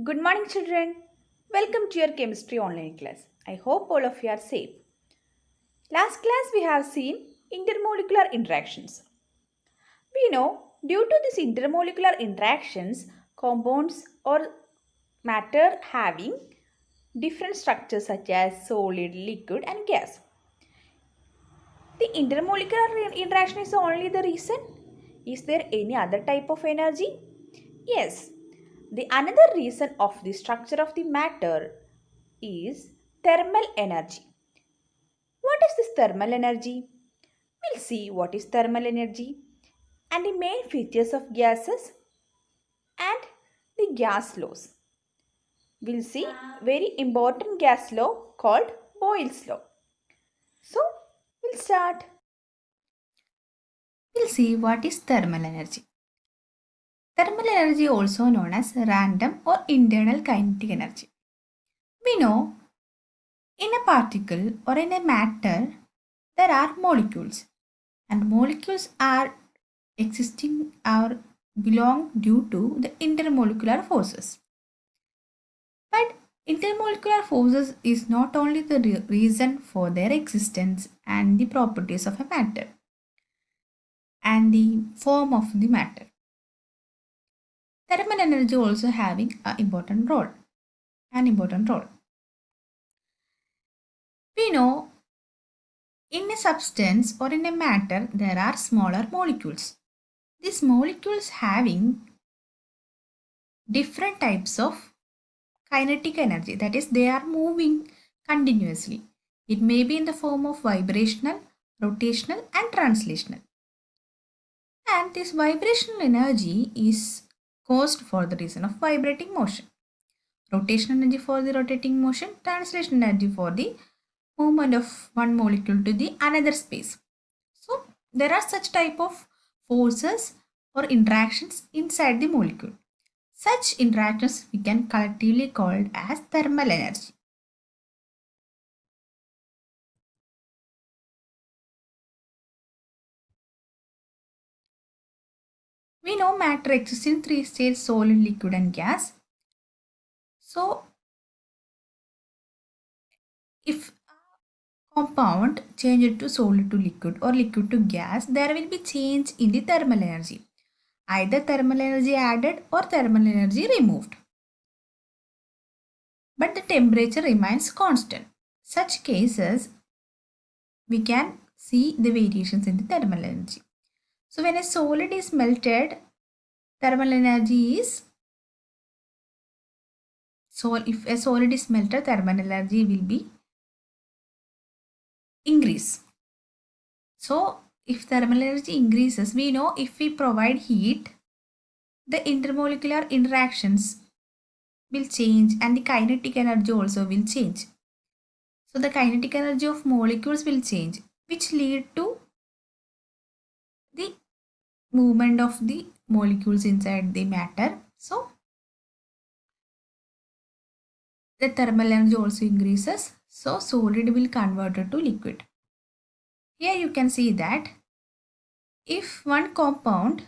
Good morning, children. Welcome to your chemistry online class. I hope all of you are safe. Last class, we have seen intermolecular interactions. We know due to these intermolecular interactions, compounds or matter having different structures such as solid, liquid, and gas. The intermolecular interaction is only the reason. Is there any other type of energy? Yes. The another reason of the structure of the matter is thermal energy. What is this thermal energy? We'll see what is thermal energy and the main features of gases and the gas laws. We'll see very important gas law called Boyle's law. So, we'll start. We'll see what is thermal energy. Thermal energy also known as random or internal kinetic energy. We know in a particle or in a matter there are molecules and molecules are existing or belong due to the intermolecular forces. But intermolecular forces is not only the reason for their existence and the properties of a matter and the form of the matter. Thermal energy also having an important role. We know in a substance or in a matter there are smaller molecules. These molecules having different types of kinetic energy, that is they are moving continuously. It may be in the form of vibrational, rotational and translational. And this vibrational energy is caused for the reason of vibrating motion. Rotational energy for the rotating motion, translation energy for the movement of one molecule to the another space. So there are such type of forces or interactions inside the molecule. Such interactions we can collectively called as thermal energy. We know matter exists in three states: solid, liquid and gas. So if compound changed to solid to liquid or liquid to gas, there will be change in the thermal energy. Either thermal energy added or thermal energy removed. But the temperature remains constant. Such cases, we can see the variations in the thermal energy. So when a solid is melted, thermal energy is, so if a solid is melted, thermal energy will be increase. So if thermal energy increases, we know if we provide heat, the intermolecular interactions will change and the kinetic energy also will change. So the kinetic energy of molecules will change, which lead to the movement of the molecules inside the matter. So the thermal energy also increases. So solid will convert it to liquid. Here you can see that if one compound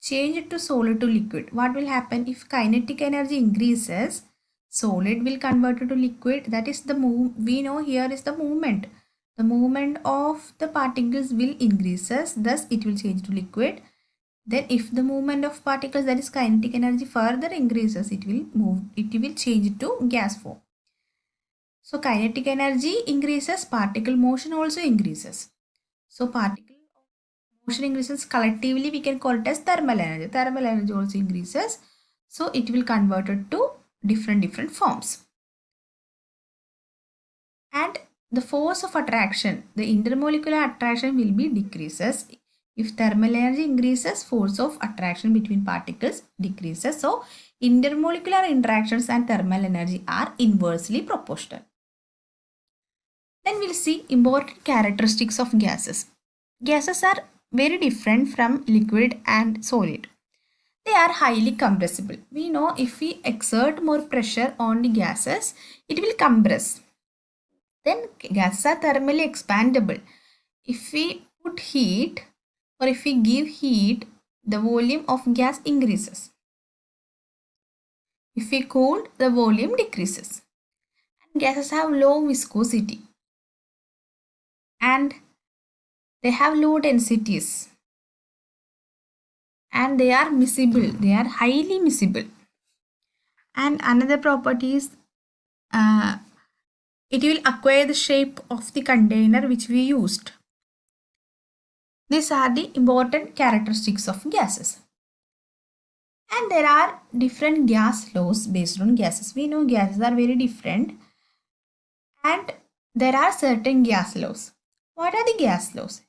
change to solid to liquid, what will happen? If kinetic energy increases, solid will convert it to liquid. That is the move. We know here is the movement. The movement of the particles will increases, thus it will change to liquid. Then if the movement of particles, that is kinetic energy, further increases, it will change to gas form. So kinetic energy increases, particle motion also increases. So particle motion increases, collectively we can call it as thermal energy. Thermal energy also increases. So it will convert it to different forms. And the force of attraction, the intermolecular attraction will be decreases. If thermal energy increases, force of attraction between particles decreases. So intermolecular interactions and thermal energy are inversely proportional. Then we'll see important characteristics of gases. Gases are very different from liquid and solid. They are highly compressible. We know if we exert more pressure on the gases, it will compress. Then gases are thermally expandable. If we put heat or if we give heat, the volume of gas increases. If we cool, the volume decreases. And gases have low viscosity and they have low densities and they are miscible. They are highly miscible. And another property is it will acquire the shape of the container which we used. These are the important characteristics of gases. And there are different gas laws based on gases. We know gases are very different and there are certain gas laws. What are the gas laws?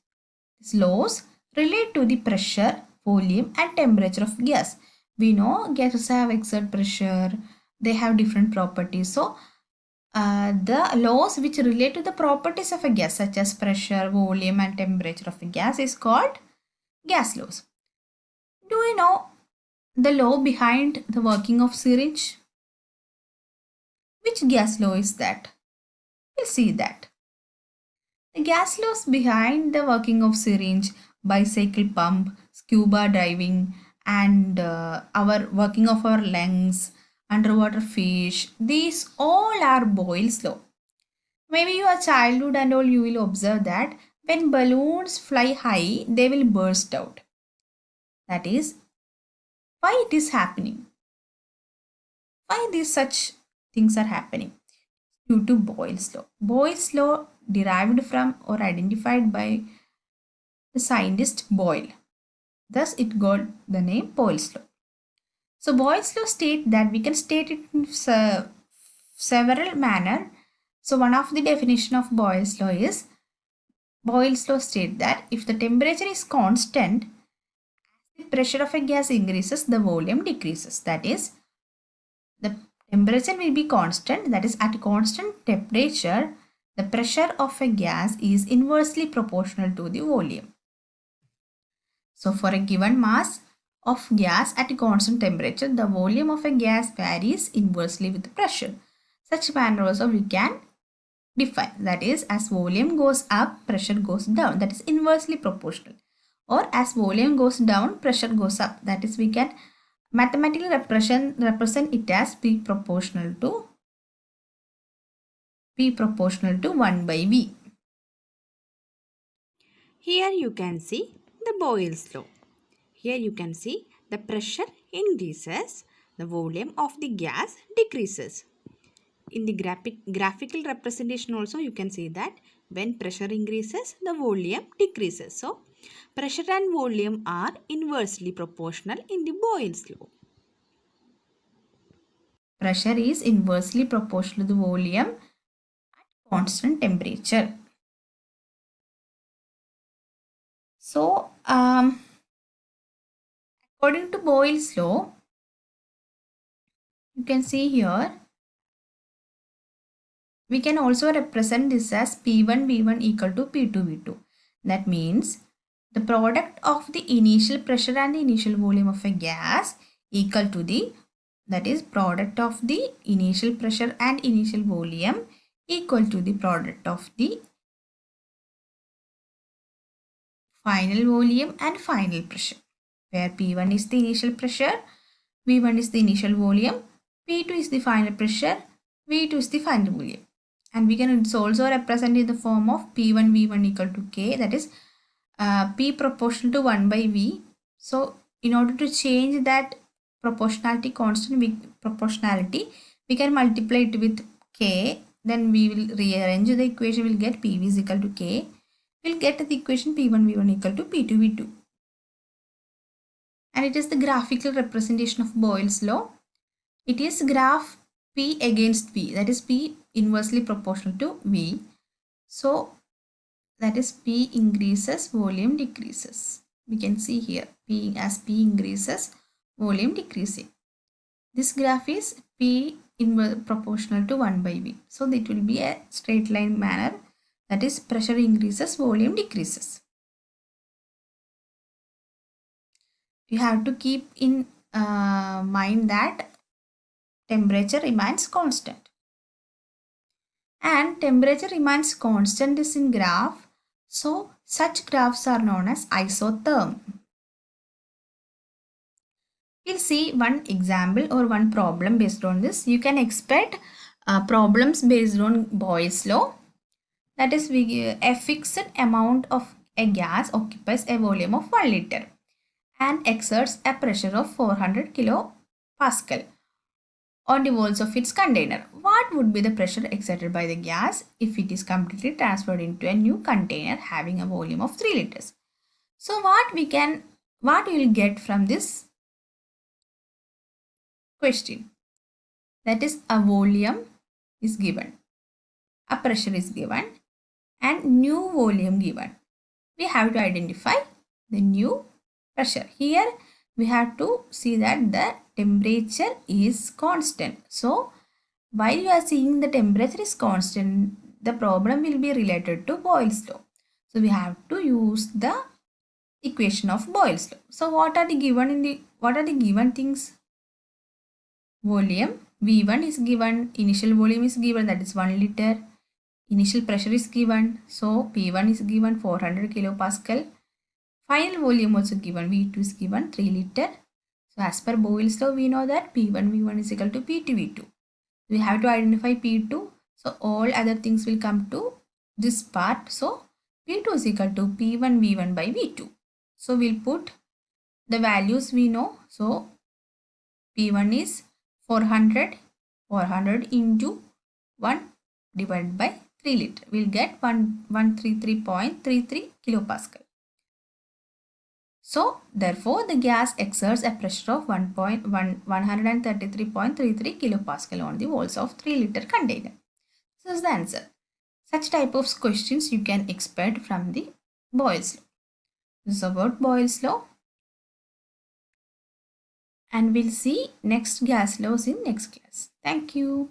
These laws relate to the pressure, volume and temperature of gas. We know gases have exert pressure, they have different properties. So the laws which relate to the properties of a gas such as pressure, volume and temperature of a gas is called gas laws. Do you know the law behind the working of syringe? Which gas law is that? We'll see that. The gas laws behind the working of syringe, bicycle pump, scuba diving, and our working of our lungs, underwater fish, these all are Boyle's law. Maybe your childhood and all you will observe that when balloons fly high, they will burst out. That is why it is happening. Why these such things are happening? Due to Boyle's law. Boyle's law derived from or identified by the scientist Boyle. Thus it got the name Boyle's law. So Boyle's law state that we can state it in several manner. So one of the definition of Boyle's law is Boyle's law state that if the temperature is constant, the pressure of a gas increases, the volume decreases. That is, the temperature will be constant. That is, at constant temperature, the pressure of a gas is inversely proportional to the volume. So for a given mass of gas at a constant temperature, the volume of a gas varies inversely with the pressure. Such manner also we can define. That is, as volume goes up, pressure goes down. That is inversely proportional. Or as volume goes down, pressure goes up. That is, we can mathematically represent it as P proportional to 1 by V. Here you can see the Boyle's law. Here you can see the pressure increases, the volume of the gas decreases. In the graphical representation also you can see that when pressure increases, the volume decreases. So pressure and volume are inversely proportional in the Boyle's law. Pressure is inversely proportional to the volume at constant temperature. So, according to Boyle's law, you can see here, we can also represent this as P1 V1 equal to P2 V2. That means the product of the initial pressure and the initial volume of a gas equal to the, that is, product of the initial pressure and initial volume equal to the product of the final volume and final pressure, where P1 is the initial pressure, V1 is the initial volume, P2 is the final pressure, V2 is the final volume. And we can also represent in the form of P1 V1 equal to K, that is P proportional to 1 by V. So in order to change that proportionality constant proportionality, we can multiply it with K, then we will rearrange the equation, we will get PV is equal to K. We'll get the equation P1 V1 equal to P2 V2. And it is the graphical representation of Boyle's law. It is graph P against V, that is P inversely proportional to V. So that is P increases, volume decreases. We can see here P as P increases, volume decreasing. This graph is P proportional to 1 by V. So it will be a straight line manner, that is pressure increases, volume decreases. You have to keep in mind that temperature remains constant. And temperature remains constant is in graph. So such graphs are known as isotherm. We'll see one example or one problem based on this. You can expect problems based on Boyle's law. That is, a fixed amount of a gas occupies a volume of 1 liter and exerts a pressure of 400 kilopascal on the walls of its container. What would be the pressure exerted by the gas if it is completely transferred into a new container having a volume of 3 liters? So what we will get from this question, that is, a volume is given, a pressure is given, and new volume given. We have to identify the new pressure. Here we have to see that the temperature is constant. So while you are seeing the temperature is constant, the problem will be related to Boyle's law. So we have to use the equation of Boyle's law. So what are the given things? Volume V1 is given, initial volume is given, that is 1 liter. Initial pressure is given, so P1 is given 400 kilopascal. Final volume also given, V2 is given 3 liter. So as per Boyle's law, we know that P1 V1 is equal to P2 V2. We have to identify P2. So all other things will come to this part. So P2 is equal to P1 V1 by V2. So we'll put the values we know. So P1 is 400 into 1 divided by 3 liter. We'll get 133.33 kilopascal. So therefore the gas exerts a pressure of 133.33 kilopascal on the walls of 3 liter container. This is the answer. Such type of questions you can expect from the Boyle's law. This is about Boyle's law. And we'll see next gas laws in next class. Thank you.